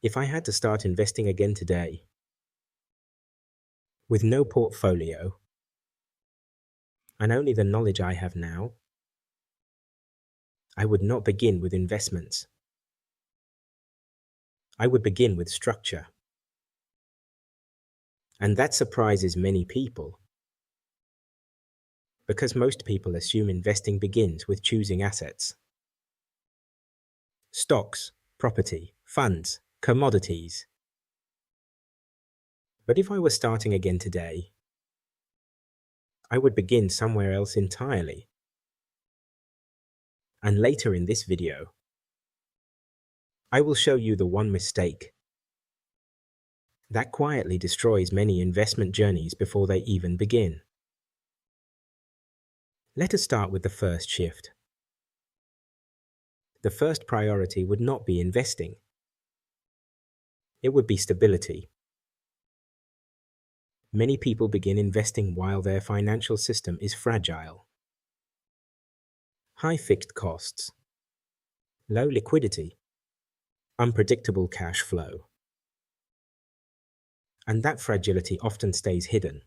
If I had to start investing again today, with no portfolio, and only the knowledge I have now, I would not begin with investments. I would begin with structure. And that surprises many people, because most people assume investing begins with choosing assets. Stocks, property, funds, commodities. But if I were starting again today, I would begin somewhere else entirely. And later in this video, I will show you the one mistake that quietly destroys many investment journeys before they even begin. Let us start with the first shift. The first priority would not be investing. It would be stability. Many people begin investing while their financial system is fragile. High fixed costs, low liquidity, unpredictable cash flow. And that fragility often stays hidden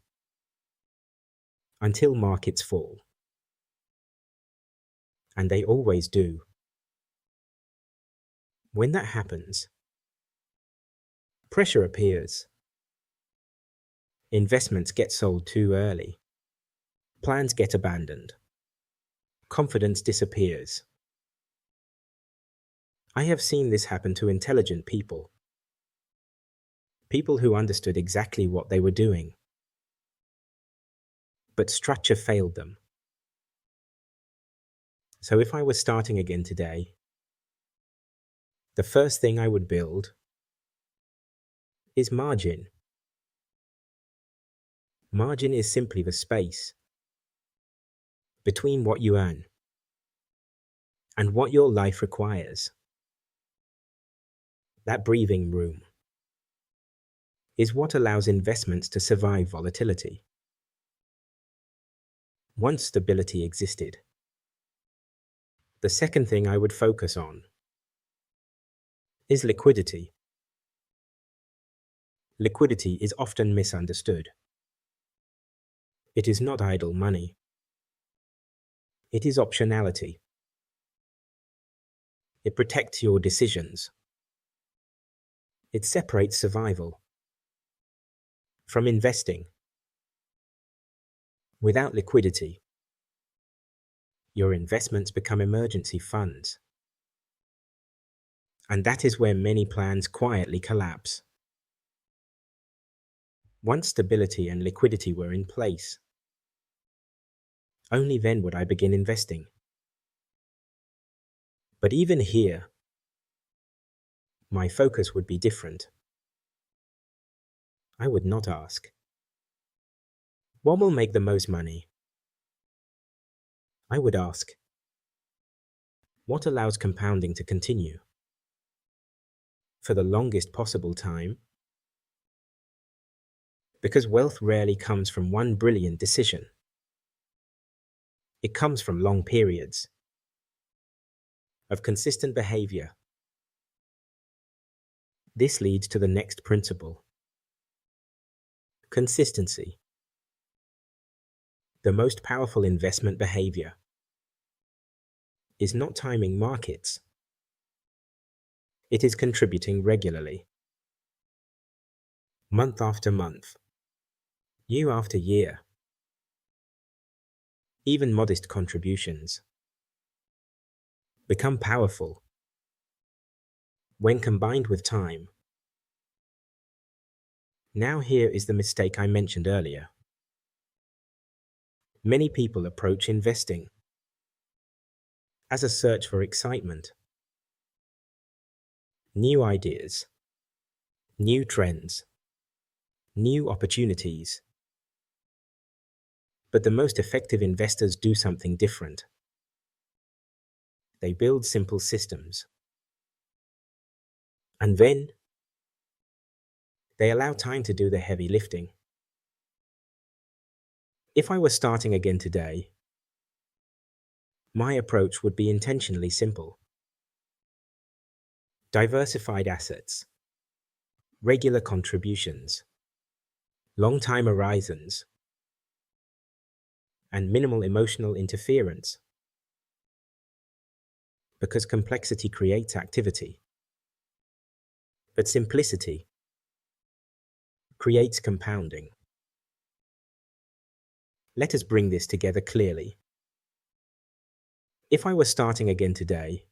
until markets fall. And they always do. When that happens, pressure appears. Investments get sold too early. Plans get abandoned. Confidence disappears. I have seen this happen to intelligent people. People who understood exactly what they were doing. But structure failed them. So if I was starting again today, the first thing I would build is margin. Margin is simply the space between what you earn and what your life requires. That breathing room is what allows investments to survive volatility. Once stability existed, the second thing I would focus on is liquidity. Liquidity is often misunderstood. It is not idle money. It is optionality. It protects your decisions. It separates survival from investing. Without liquidity, your investments become emergency funds. And that is where many plans quietly collapse. Once stability and liquidity were in place, only then would I begin investing. But even here, my focus would be different. I would not ask, what will make the most money? I would ask, what allows compounding to continue for the longest possible time? Because wealth rarely comes from one brilliant decision. It comes from long periods of consistent behavior. This leads to the next principle: consistency. The most powerful investment behavior is not timing markets. It is contributing regularly, month after month, year after year. Even modest contributions become powerful when combined with time. Now here is the mistake I mentioned earlier. Many people approach investing as a search for excitement, new ideas, new trends, new opportunities. But the most effective investors do something different. They build simple systems. And then they allow time to do the heavy lifting. If I were starting again today, my approach would be intentionally simple. Diversified assets, regular contributions, long-time horizons, and minimal emotional interference. Because complexity creates activity, but simplicity creates compounding. Let us bring this together clearly. If I were starting again today,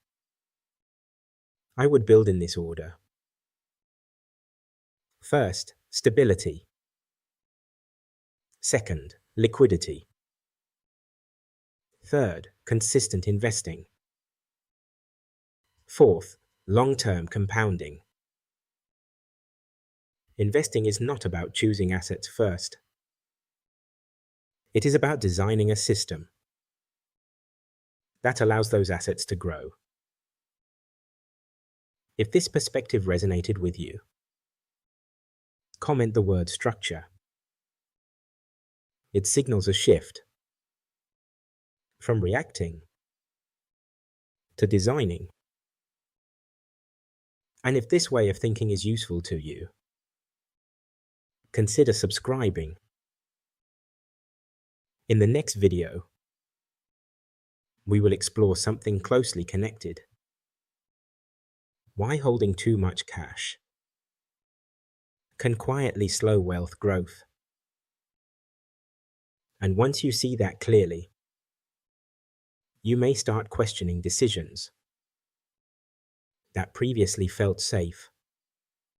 I would build in this order. First, stability. Second, liquidity. Third, consistent investing. Fourth, long-term compounding. Investing is not about choosing assets first. It is about designing a system that allows those assets to grow. If this perspective resonated with you, comment the word structure. It signals a shift from reacting to designing. And if this way of thinking is useful to you, consider subscribing. In the next video, we will explore something closely connected. Why holding too much cash can quietly slow wealth growth. And once you see that clearly, you may start questioning decisions that previously felt safe.